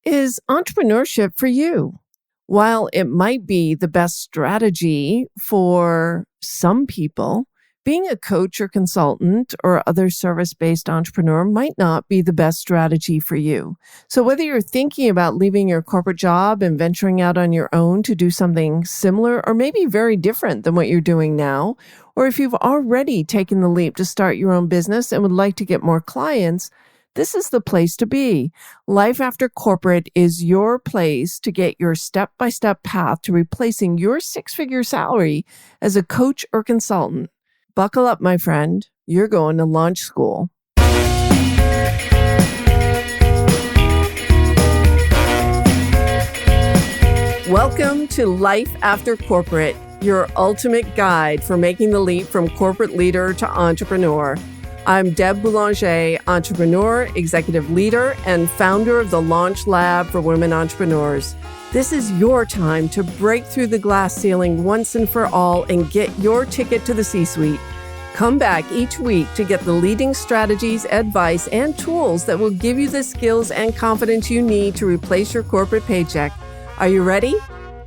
Is entrepreneurship for you? While it might be the best strategy for some people, being a coach or consultant or other service-based entrepreneur might not be the best strategy for you. So whether you're thinking about leaving your corporate job and venturing out on your own to do something similar or maybe very different than what you're doing now, or if you've already taken the leap to start your own business and would like to get more clients, this is the place to be. Life After Corporate is your place to get your step-by-step path to replacing your six-figure salary as a coach or consultant. Buckle up, my friend. You're going to launch school. Welcome to Life After Corporate, your ultimate guide for making the leap from corporate leader to entrepreneur. I'm Deb Boulanger, entrepreneur, executive leader, and founder of the Launch Lab for Women Entrepreneurs. This is your time to break through the glass ceiling once and for all and get your ticket to the C-suite. Come back each week to get the leading strategies, advice, and tools that will give you the skills and confidence you need to replace your corporate paycheck. Are you ready?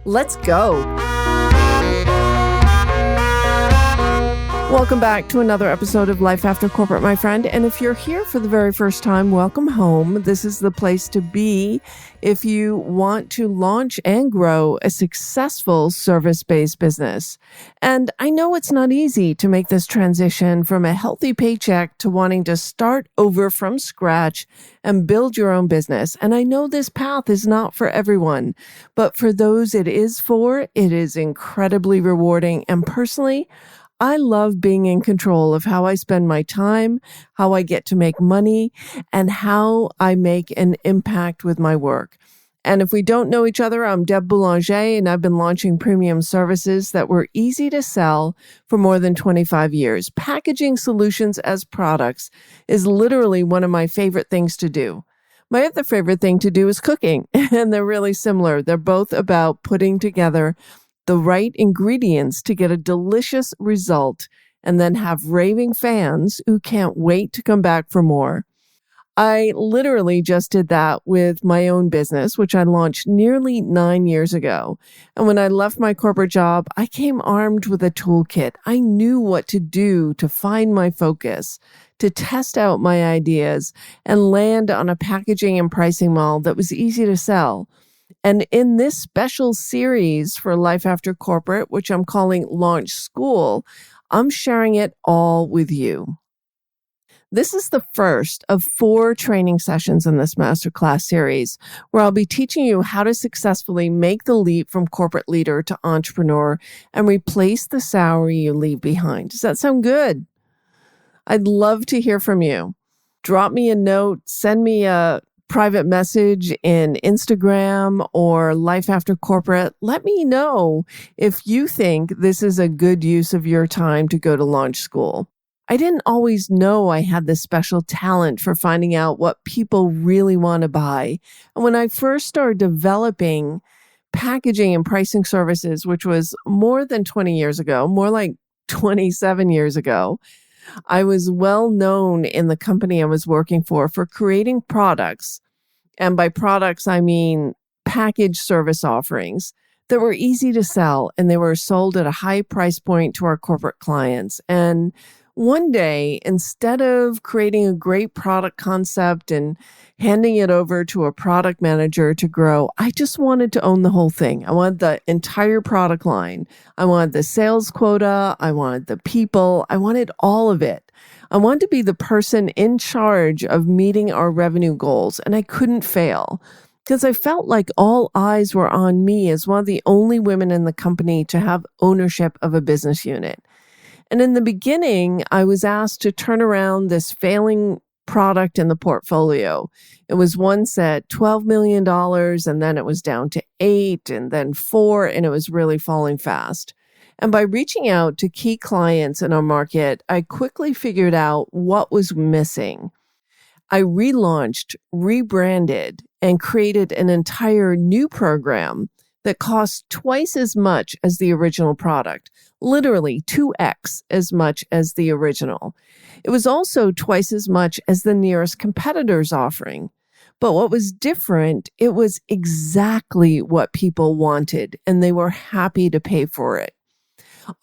Let's go. Welcome back to another episode of Life After Corporate, my friend. And if you're here for the very first time, welcome home. This is the place to be if you want to launch and grow a successful service-based business. And I know it's not easy to make this transition from a healthy paycheck to wanting to start over from scratch and build your own business. And I know this path is not for everyone, but for those it is for, it is incredibly rewarding. And personally, I love being in control of how I spend my time, how I get to make money, and how I make an impact with my work. And if we don't know each other, I'm Deb Boulanger, and I've been launching premium services that were easy to sell for more than 25 years. Packaging solutions as products is literally one of my favorite things to do. My other favorite thing to do is cooking, and they're really similar. They're both about putting together the right ingredients to get a delicious result and then have raving fans who can't wait to come back for more. I literally just did that with my own business, which I launched nearly 9 years ago. And when I left my corporate job, I came armed with a toolkit. I knew what to do to find my focus, to test out my ideas, and land on a packaging and pricing model that was easy to sell. And in this special series for Life After Corporate, which I'm calling Launch School, I'm sharing it all with you. This is the first of 4 training sessions in this masterclass series, where I'll be teaching you how to successfully make the leap from corporate leader to entrepreneur and replace the salary you leave behind. Does that sound good? I'd love to hear from you. Drop me a note, send me a private message in Instagram or Life After Corporate. Let me know if you think this is a good use of your time to go to launch school. I didn't always know I had this special talent for finding out what people really want to buy. And when I first started developing packaging and pricing services, which was more than 20 years ago, more like 27 years ago, I was well known in the company I was working for creating products. And by products, I mean packaged service offerings that were easy to sell, and they were sold at a high price point to our corporate clients. And one day, instead of creating a great product concept and handing it over to a product manager to grow, I just wanted to own the whole thing. I wanted the entire product line. I wanted the sales quota. I wanted the people. I wanted all of it. I wanted to be the person in charge of meeting our revenue goals, and I couldn't fail because I felt like all eyes were on me as one of the only women in the company to have ownership of a business unit. And in the beginning, I was asked to turn around this failing product in the portfolio. It was once at $12 million, and then it was down to 8, and then 4, and it was really falling fast. And by reaching out to key clients in our market, I quickly figured out what was missing. I relaunched, rebranded, and created an entire new program that cost twice as much as the original product, literally 2x as much as the original. It was also twice as much as the nearest competitor's offering. But what was different, it was exactly what people wanted, and they were happy to pay for it.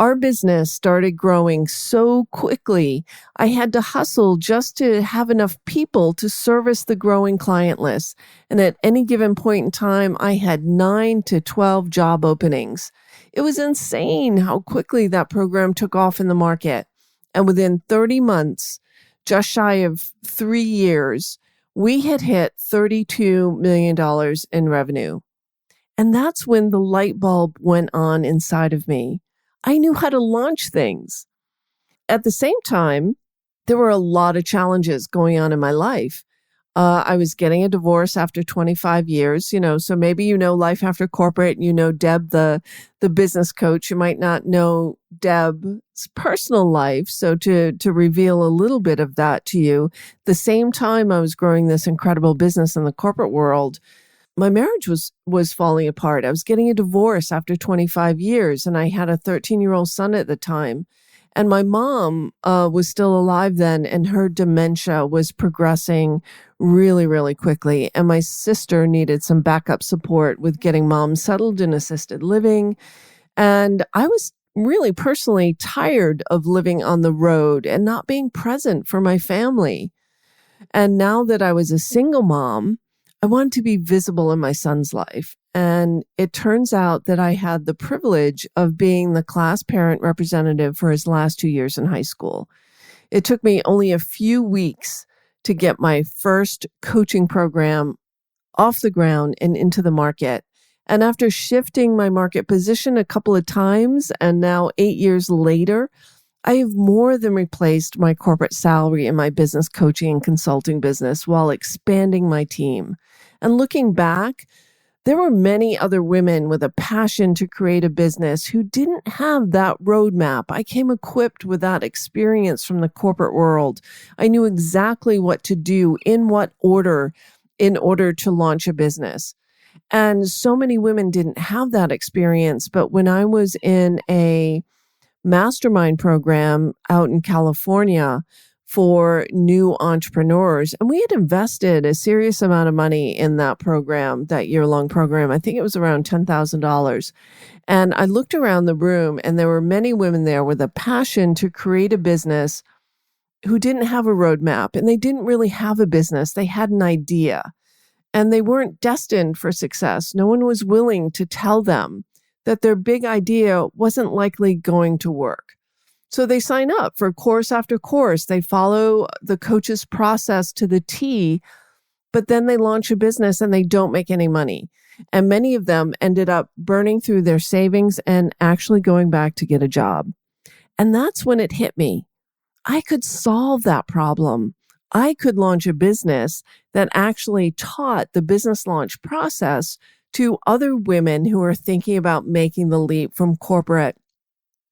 Our business started growing so quickly, I had to hustle just to have enough people to service the growing client list. And at any given point in time, I had 9 to 12 job openings. It was insane how quickly that program took off in the market. And within 30 months, just shy of 3 years, we had hit $32 million in revenue. And that's when the light bulb went on inside of me. I knew how to launch things. At the same time, there were a lot of challenges going on in my life. I was getting a divorce after 25 years, so maybe life after corporate, Deb, the business coach. You might not know Deb's personal life. So to reveal a little bit of that to you, the same time I was growing this incredible business in the corporate world, my marriage was falling apart. I was getting a divorce after 25 years, and I had a 13-year-old son at the time. And my mom was still alive then, and her dementia was progressing really, really quickly. And my sister needed some backup support with getting mom settled in assisted living. And I was really personally tired of living on the road and not being present for my family. And now that I was a single mom, I wanted to be visible in my son's life. And it turns out that I had the privilege of being the class parent representative for his last 2 years in high school. It took me only a few weeks to get my first coaching program off the ground and into the market. And after shifting my market position a couple of times, and now 8 years later, I have more than replaced my corporate salary in my business coaching and consulting business while expanding my team. And looking back, there were many other women with a passion to create a business who didn't have that roadmap. I came equipped with that experience from the corporate world. I knew exactly what to do, in what order, in order to launch a business. And so many women didn't have that experience. But when I was in a mastermind program out in California for new entrepreneurs, and we had invested a serious amount of money in that program, that year-long program. I think it was around $10,000. And I looked around the room, and there were many women there with a passion to create a business who didn't have a roadmap, and they didn't really have a business. They had an idea, and they weren't destined for success. No one was willing to tell them that their big idea wasn't likely going to work. So they sign up for course after course. They follow the coach's process to the T, but then they launch a business and they don't make any money. And many of them ended up burning through their savings and actually going back to get a job. And that's when it hit me. I could solve that problem. I could launch a business that actually taught the business launch process to other women who are thinking about making the leap from corporate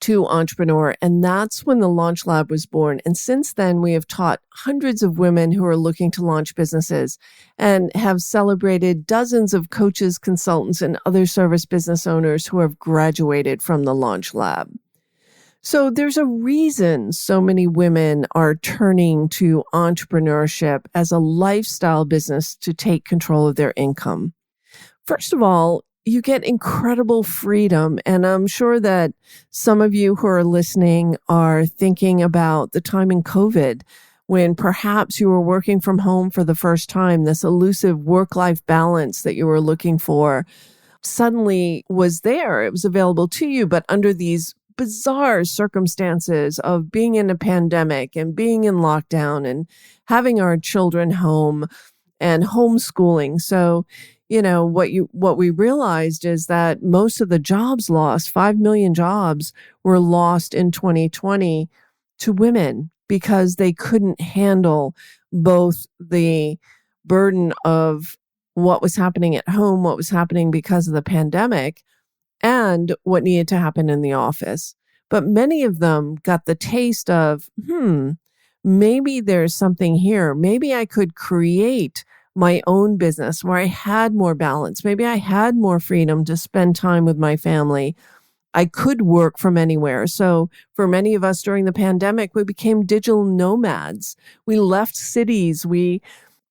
to entrepreneur. And that's when the Launch Lab was born. And since then, we have taught hundreds of women who are looking to launch businesses and have celebrated dozens of coaches, consultants, and other service business owners who have graduated from the Launch Lab. So there's a reason so many women are turning to entrepreneurship as a lifestyle business to take control of their income. First of all, you get incredible freedom. And I'm sure that some of you who are listening are thinking about the time in COVID when perhaps you were working from home for the first time, this elusive work-life balance that you were looking for suddenly was there. It was available to you, but under these bizarre circumstances of being in a pandemic and being in lockdown and having our children home and homeschooling. So, what we realized is that most of the jobs lost, 5 million jobs were lost in 2020 to women because they couldn't handle both the burden of what was happening at home, what was happening because of the pandemic, and what needed to happen in the office. But many of them got the taste of, maybe there's something here. Maybe I could create my own business where I had more balance. Maybe I had more freedom to spend time with my family. I could work from anywhere. So for many of us during the pandemic, we became digital nomads. We left cities. We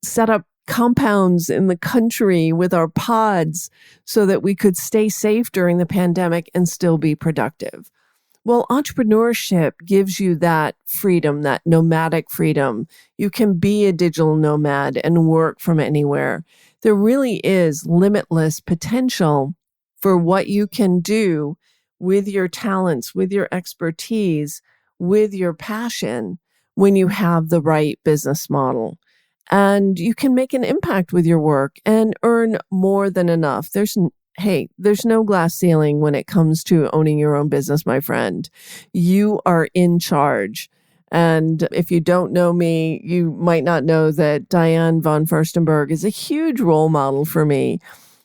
set up compounds in the country with our pods so that we could stay safe during the pandemic and still be productive. Well, entrepreneurship gives you that freedom, that nomadic freedom. You can be a digital nomad and work from anywhere. There really is limitless potential for what you can do with your talents, with your expertise, with your passion when you have the right business model. And you can make an impact with your work and earn more than enough. There's no glass ceiling when it comes to owning your own business, my friend. You are in charge. And if you don't know me, you might not know that Diane von Furstenberg is a huge role model for me.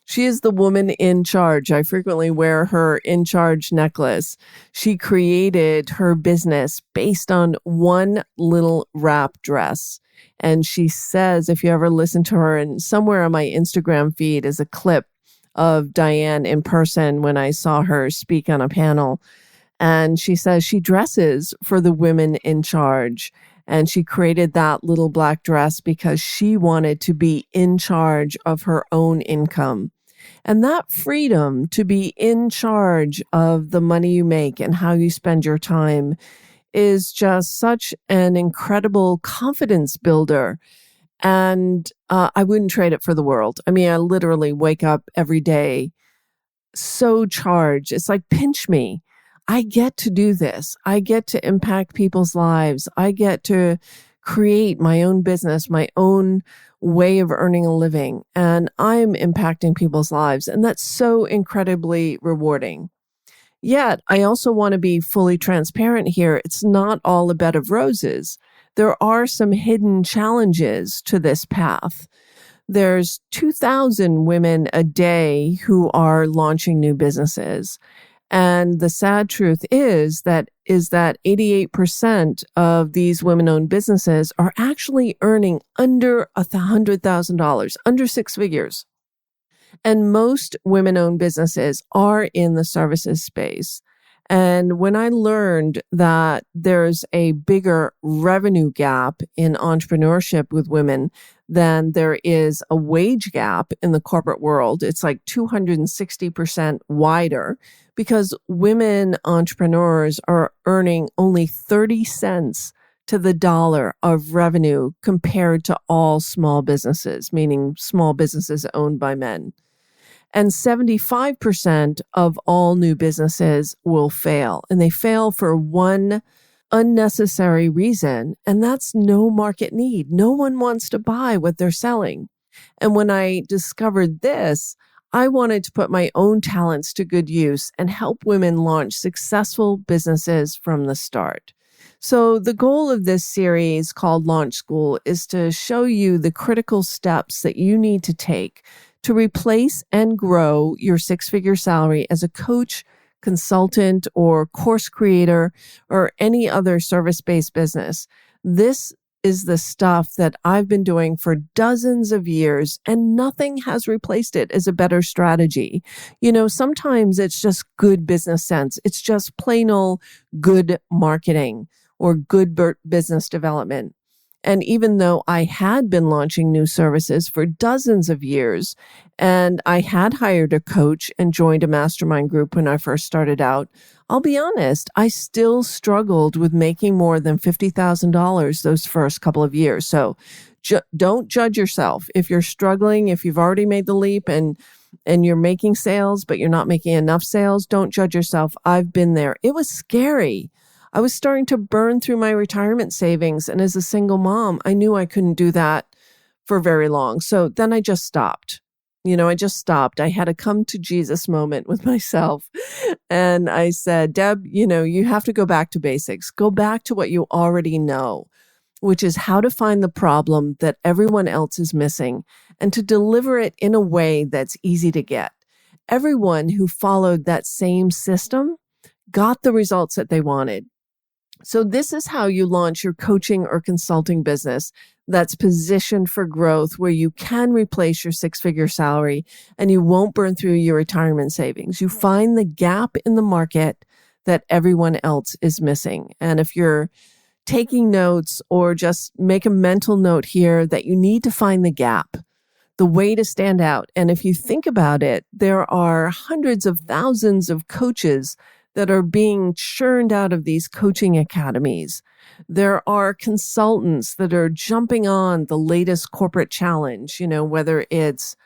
She is the woman in charge. I frequently wear her in charge necklace. She created her business based on one little wrap dress. And she says, if you ever listen to her, and somewhere on my Instagram feed is a clip of Diane in person when I saw her speak on a panel. And she says she dresses for the women in charge. And she created that little black dress because she wanted to be in charge of her own income. And that freedom to be in charge of the money you make and how you spend your time is just such an incredible confidence builder. And I wouldn't trade it for the world. I mean, I literally wake up every day so charged. It's like, pinch me. I get to do this. I get to impact people's lives. I get to create my own business, my own way of earning a living. And I'm impacting people's lives. And that's so incredibly rewarding. Yet, I also want to be fully transparent here. It's not all a bed of roses. There are some hidden challenges to this path. There's 2,000 women a day who are launching new businesses. And the sad truth is that 88% of these women-owned businesses are actually earning under $100,000, under six figures. And most women-owned businesses are in the services space. And when I learned that there's a bigger revenue gap in entrepreneurship with women than there is a wage gap in the corporate world, it's like 260% wider because women entrepreneurs are earning only 30 cents to the dollar of revenue compared to all small businesses, meaning small businesses owned by men. And 75% of all new businesses will fail. And they fail for one unnecessary reason, and that's no market need. No one wants to buy what they're selling. And when I discovered this, I wanted to put my own talents to good use and help women launch successful businesses from the start. So the goal of this series called Launch School is to show you the critical steps that you need to take to replace and grow your six-figure salary as a coach, consultant, or course creator, or any other service-based business. This is the stuff that I've been doing for dozens of years, and nothing has replaced it as a better strategy. You know, sometimes it's just good business sense. It's just plain old good marketing or good business development. And even though I had been launching new services for dozens of years, and I had hired a coach and joined a mastermind group when I first started out, I'll be honest, I still struggled with making more than $50,000 those first couple of years. So don't judge yourself. If you're struggling, if you've already made the leap and you're making sales, but you're not making enough sales, don't judge yourself. I've been there. It was scary. I was starting to burn through my retirement savings. And as a single mom, I knew I couldn't do that for very long. So then I just stopped. I just stopped. I had a come to Jesus moment with myself. And I said, Deb, you have to go back to basics. Go back to what you already know, which is how to find the problem that everyone else is missing and to deliver it in a way that's easy to get. Everyone who followed that same system got the results that they wanted. So this is how you launch your coaching or consulting business that's positioned for growth, where you can replace your six-figure salary and you won't burn through your retirement savings. You find the gap in the market that everyone else is missing. And if you're taking notes, or just make a mental note here that you need to find the gap. the way to stand out. And if you think about it, there are hundreds of thousands of coaches that are being churned out of these coaching academies. There are consultants that are jumping on the latest corporate challenge, whether it's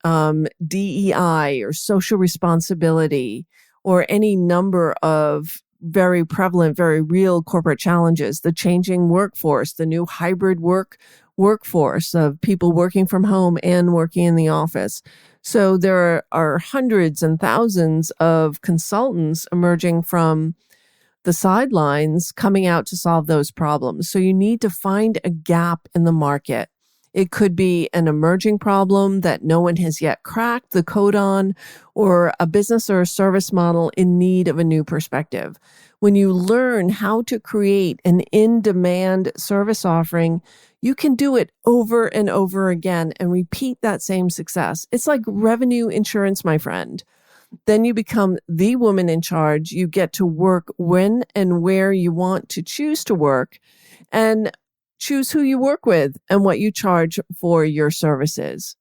DEI or social responsibility or any number of very prevalent, very real corporate challenges, the changing workforce, the new hybrid workforce of people working from home and working in the office. So there are hundreds and thousands of consultants emerging from the sidelines coming out to solve those problems. So you need to find a gap in the market. It could be an emerging problem that no one has yet cracked the code on, or a business or a service model in need of a new perspective. When you learn how to create an in-demand service offering, you can do it over and over again and repeat that same success. It's like revenue insurance, my friend. Then you become the woman in charge. You get to work when and where you want to choose to work, and choose who you work with and what you charge for your services.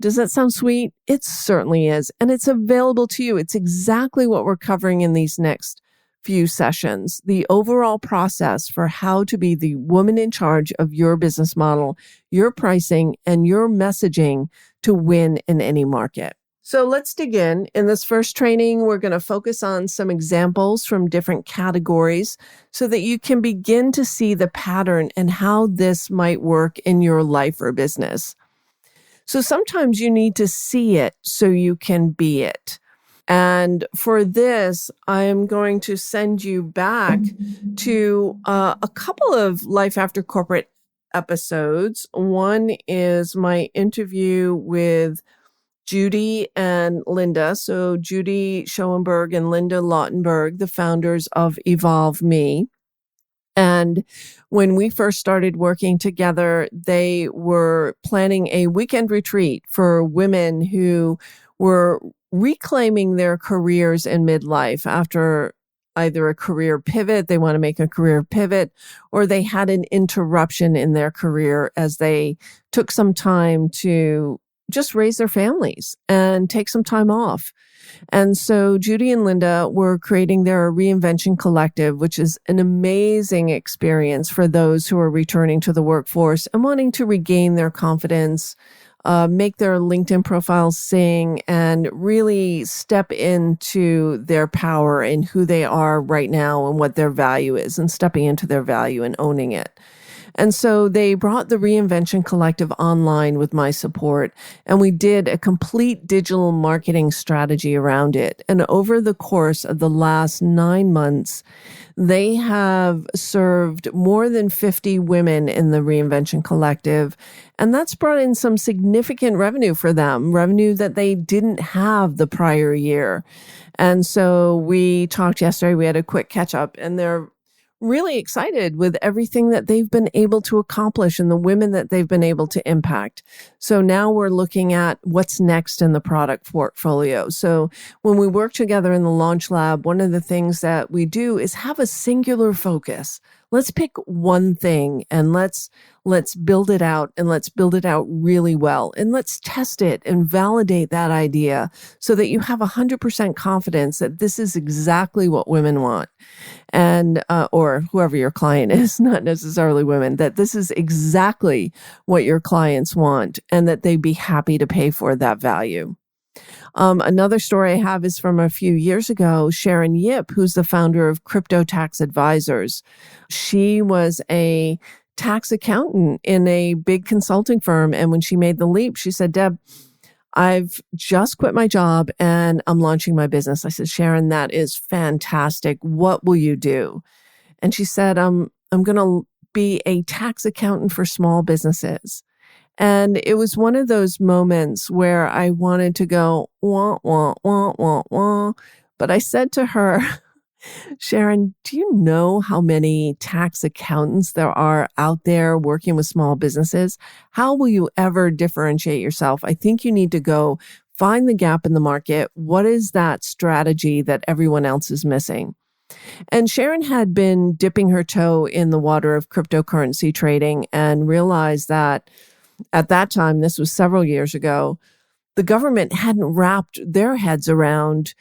Does that sound sweet? It certainly is. And it's available to you. It's exactly what we're covering in these next few sessions. The overall process for how to be the woman in charge of your business model, your pricing, and your messaging to win in any market. So let's dig in. In this first training, we're going to focus on some examples from different categories so that you can begin to see the pattern and how this might work in your life or business. So sometimes you need to see it so you can be it. And for this, I'm going to send you back to a couple of Life After Corporate episodes. One is my interview with Judy and Linda. So Judy Schoenberg and Linda Lautenberg, the founders of EvolveMe. And when we first started working together, they were planning a weekend retreat for women who were reclaiming their careers in midlife after either a career pivot, they want to make a career pivot, or they had an interruption in their career as they took some time to just raise their families and take some time off. And so Judy and Linda were creating their Reinvention Collective, which is an amazing experience for those who are returning to the workforce and wanting to regain their confidence, make their LinkedIn profiles sing, and really step into their power and who they are right now and what their value is, and stepping into their value and owning it. And so they brought the Reinvention Collective online with my support, and we did a complete digital marketing strategy around it. And over the course of the last 9 months, they have served more than 50 women in the Reinvention Collective, and that's brought in some significant revenue for them, revenue that they didn't have the prior year. And so we talked yesterday, we had a quick catch up, and they're really excited with everything that they've been able to accomplish and the women that they've been able to impact. So now we're looking at what's next in the product portfolio. So when we work together in the Launch Lab, one of the things that we do is have a singular focus. Let's pick one thing and let's build it out, and let's build it out really well. And let's test it and validate that idea so that you have 100% confidence that this is exactly what women want. And, or whoever your client is, not necessarily women, that this is exactly what your clients want and that they'd be happy to pay for that value. Another story I have is from a few years ago, Sharon, who's the founder of Crypto Tax Advisors. She was a tax accountant in a big consulting firm. And when she made the leap, she said, Deb, I've just quit my job and I'm launching my business. I said, Sharon, that is fantastic. What will you do? And she said, I'm going to be a tax accountant for small businesses. And it was one of those moments where I wanted to go, wah, wah, wah, wah, wah. But I said to her, Sharon, do you know how many tax accountants there are out there working with small businesses? How will you ever differentiate yourself? I think you need to go find the gap in the market. What is that strategy that everyone else is missing? And Sharon had been dipping her toe in the water of cryptocurrency trading and realized that at that time, this was several years ago, the government hadn't wrapped their heads around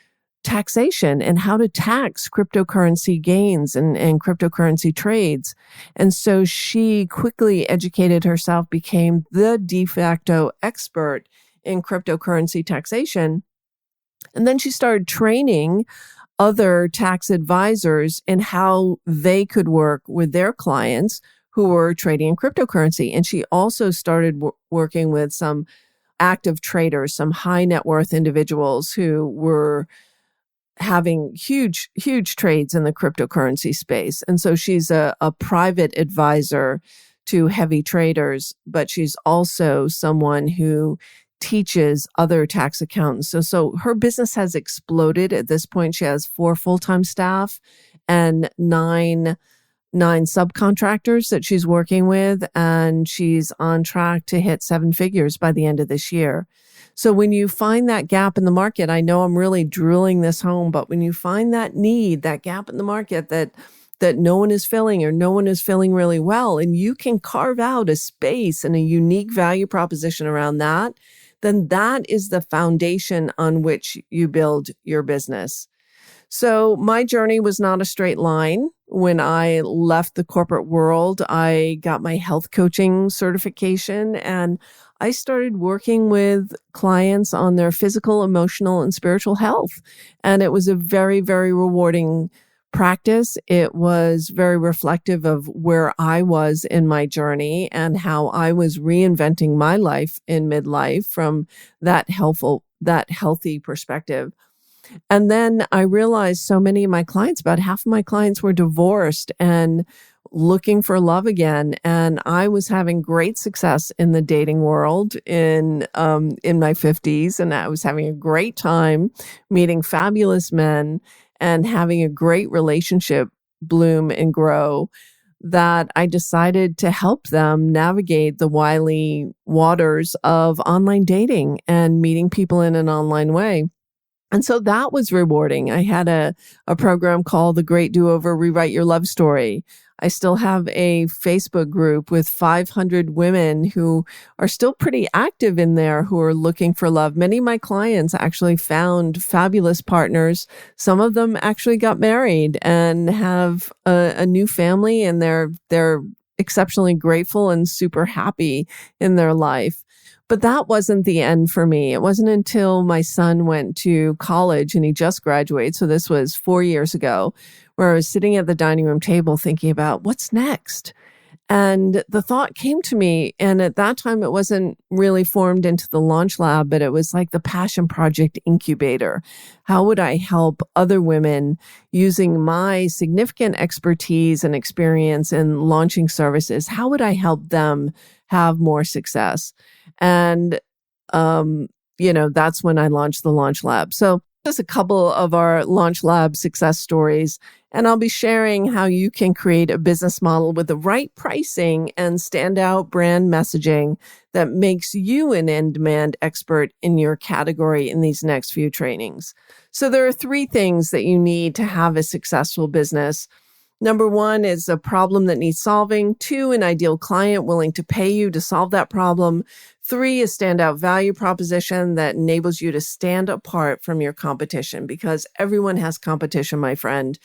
taxation and how to tax cryptocurrency gains and cryptocurrency trades. And so she quickly educated herself, became the de facto expert in cryptocurrency taxation. And then she started training other tax advisors in how they could work with their clients who were trading in cryptocurrency. And she also started working with some active traders, some high net worth individuals who were having huge trades in the cryptocurrency space. And so she's a private advisor to heavy traders, but she's also someone who teaches other tax accountants. So her business has exploded. At this point, she has 4 full-time staff and nine subcontractors that she's working with, and she's on track to hit 7 figures by the end of this year. So when you find that gap in the market, I know I'm really drilling this home, but when you find that need, that gap in the market that no one is filling or no one is filling really well, and you can carve out a space and a unique value proposition around that, then that is the foundation on which you build your business. So my journey was not a straight line. When I left the corporate world, I got my health coaching certification and I started working with clients on their physical, emotional, and spiritual health. And it was a very, very rewarding practice. It was very reflective of where I was in my journey and how I was reinventing my life in midlife from that healthy perspective. And then I realized so many of my clients, about half of my clients were divorced and looking for love again. And I was having great success in the dating world in my 50s. And I was having a great time meeting fabulous men and having a great relationship bloom and grow, that I decided to help them navigate the wily waters of online dating and meeting people in an online way. And so that was rewarding. I had a program called The Great Do-Over, Rewrite Your Love Story. I still have a Facebook group with 500 women who are still pretty active in there, who are looking for love. Many of my clients actually found fabulous partners. Some of them actually got married and have a new family, and they're exceptionally grateful and super happy in their life. But that wasn't the end for me. It wasn't until my son went to college and he just graduated. So this was 4 years ago, where I was sitting at the dining room table thinking about what's next. And the thought came to me. And at that time, it wasn't really formed into the Launch Lab, but it was like the Passion Project Incubator. How would I help other women using my significant expertise and experience in launching services? How would I help them have more success? And, that's when I launched the Launch Lab. So just a couple of our Launch Lab success stories. And I'll be sharing how you can create a business model with the right pricing and standout brand messaging that makes you an in-demand expert in your category in these next few trainings. So there are 3 things that you need to have a successful business. Number 1 is a problem that needs solving. 2, an ideal client willing to pay you to solve that problem. 3, a standout value proposition that enables you to stand apart from your competition, because everyone has competition, my friend.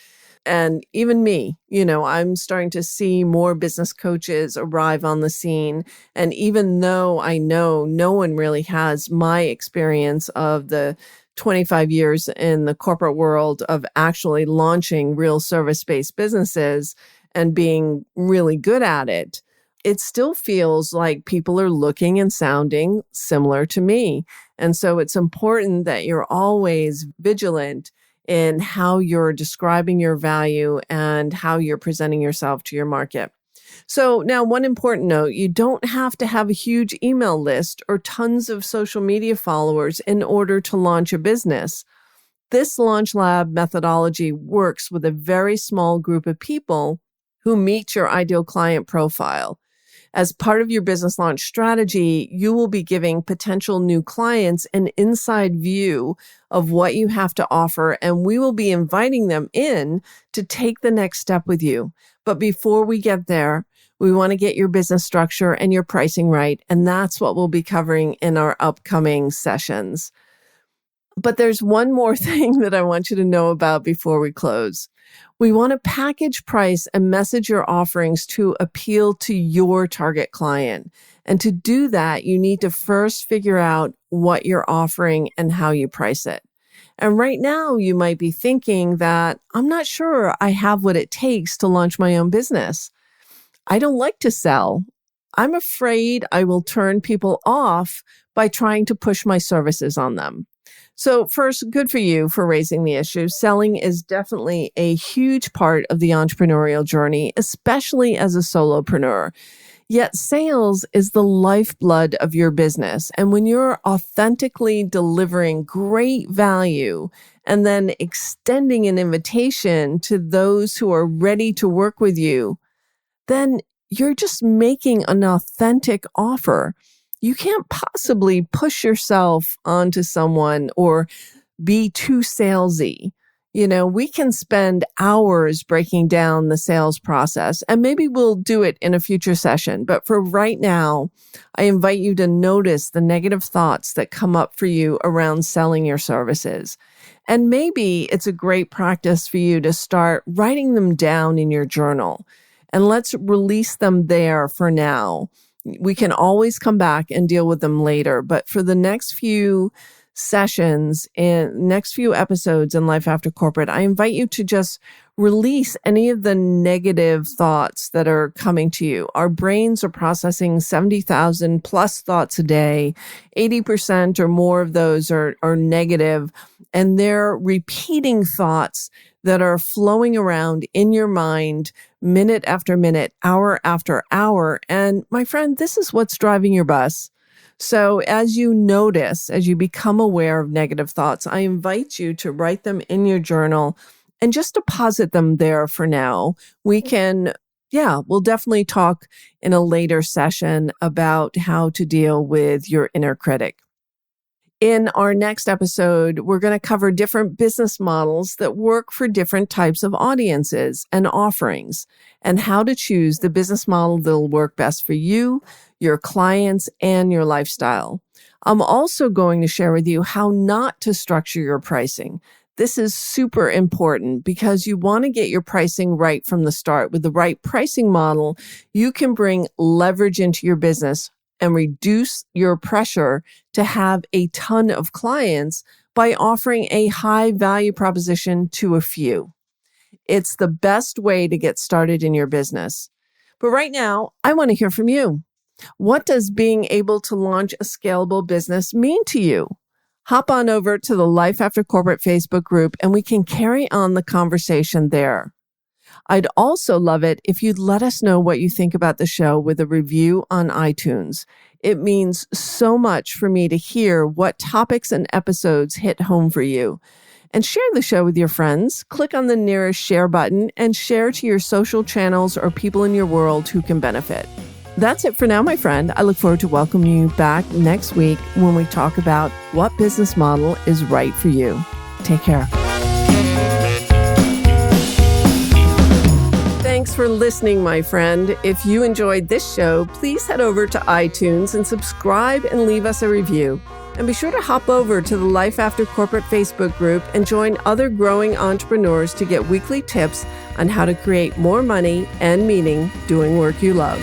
And even me, I'm starting to see more business coaches arrive on the scene. And even though I know no one really has my experience of the 25 years in the corporate world of actually launching real service-based businesses and being really good at it, it still feels like people are looking and sounding similar to me. And so it's important that you're always vigilant in how you're describing your value and how you're presenting yourself to your market. So now, one important note, you don't have to have a huge email list or tons of social media followers in order to launch a business. This Launch Lab methodology works with a very small group of people who meet your ideal client profile. As part of your business launch strategy, you will be giving potential new clients an inside view of what you have to offer, and we will be inviting them in to take the next step with you. But before we get there, We want to get your business structure and your pricing right. And that's what we'll be covering in our upcoming sessions. But there's one more thing that I want you to know about before we close. We want to package, price, and message your offerings to appeal to your target client. And to do that, you need to first figure out what you're offering and how you price it. And right now, you might be thinking that I'm not sure I have what it takes to launch my own business. I don't like to sell. I'm afraid I will turn people off by trying to push my services on them. So first, good for you for raising the issue. Selling is definitely a huge part of the entrepreneurial journey, especially as a solopreneur. Yet sales is the lifeblood of your business. And when you're authentically delivering great value and then extending an invitation to those who are ready to work with you, then you're just making an authentic offer. You can't possibly push yourself onto someone or be too salesy. We can spend hours breaking down the sales process, and maybe we'll do it in a future session. But for right now, I invite you to notice the negative thoughts that come up for you around selling your services. And maybe it's a great practice for you to start writing them down in your journal. And let's release them there for now. We can always come back and deal with them later. But for the next few sessions and next few episodes in Life After Corporate, I invite you to just release any of the negative thoughts that are coming to you. Our brains are processing 70,000 plus thoughts a day. 80% or more of those are negative, and they're repeating thoughts that are flowing around in your mind minute after minute, hour after hour. And my friend, this is what's driving your bus. So as you notice, as you become aware of negative thoughts, I invite you to write them in your journal and just deposit them there for now. We'll definitely talk in a later session about how to deal with your inner critic. In our next episode, we're going to cover different business models that work for different types of audiences and offerings, and how to choose the business model that'll work best for you, your clients, and your lifestyle. I'm also going to share with you how not to structure your pricing. This is super important because you want to get your pricing right from the start. With the right pricing model, you can bring leverage into your business and reduce your pressure to have a ton of clients by offering a high value proposition to a few. It's the best way to get started in your business. But right now, I want to hear from you. What does being able to launch a scalable business mean to you? Hop on over to the Life After Corporate Facebook group and we can carry on the conversation there. I'd also love it if you'd let us know what you think about the show with a review on iTunes. It means so much for me to hear what topics and episodes hit home for you. And share the show with your friends. Click on the nearest share button and share to your social channels or people in your world who can benefit. That's it for now, my friend. I look forward to welcoming you back next week when we talk about what business model is right for you. Take care. Thanks for listening, my friend. If you enjoyed this show, please head over to iTunes and subscribe and leave us a review. And be sure to hop over to the Life After Corporate Facebook group and join other growing entrepreneurs to get weekly tips on how to create more money and meaning doing work you love.